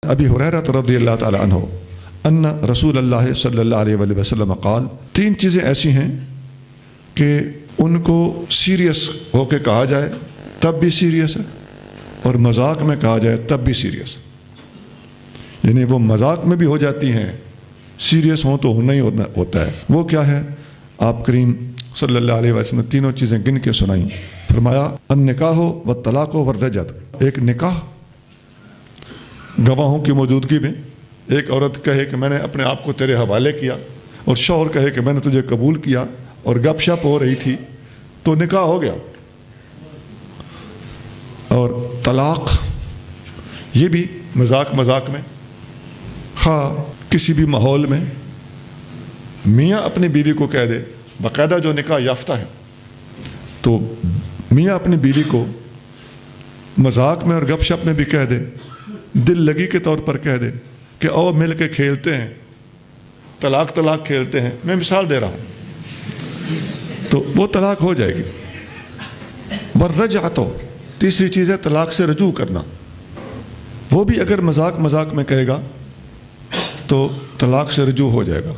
ابی ہریرہ رضی اللہ تعالی عنہ ان رسول اللہ صلی اللہ علیہ وآلہ وسلم قال، تین چیزیں ایسی ہیں کہ ان کو سیریس ہو کے کہا جائے تب بھی سیریس ہے، اور مذاق میں کہا جائے تب بھی سیریس، یعنی وہ مذاق میں بھی ہو جاتی ہیں، سیریس ہوں تو ہونا ہی ہوتا ہے۔ وہ کیا ہے؟ آپ کریم صلی اللہ علیہ وسلم نے تینوں چیزیں گن کے سنائیں۔ فرمایا النکاح والطلاق والرجعۃ، ایک نکاح گواہوں کی موجودگی میں، ایک عورت کہے کہ میں نے اپنے آپ کو تیرے حوالے کیا، اور شوہر کہے کہ میں نے تجھے قبول کیا، اور گپ شپ ہو رہی تھی تو نکاح ہو گیا۔ اور طلاق یہ بھی مذاق میں، خواہ کسی بھی ماحول میں میاں اپنی بیوی کو کہہ دے، باقاعدہ جو نکاح یافتہ ہے تو میاں اپنی بیوی کو مذاق میں اور گپ شپ میں بھی کہہ دے، دل لگی کے طور پر کہہ دے کہ او مل کے کھیلتے ہیں، طلاق کھیلتے ہیں، میں مثال دے رہا ہوں، تو وہ طلاق ہو جائے گی۔ والرجعۃ، تیسری چیز ہے طلاق سے رجوع کرنا، وہ بھی اگر مذاق میں کہے گا تو طلاق سے رجوع ہو جائے گا۔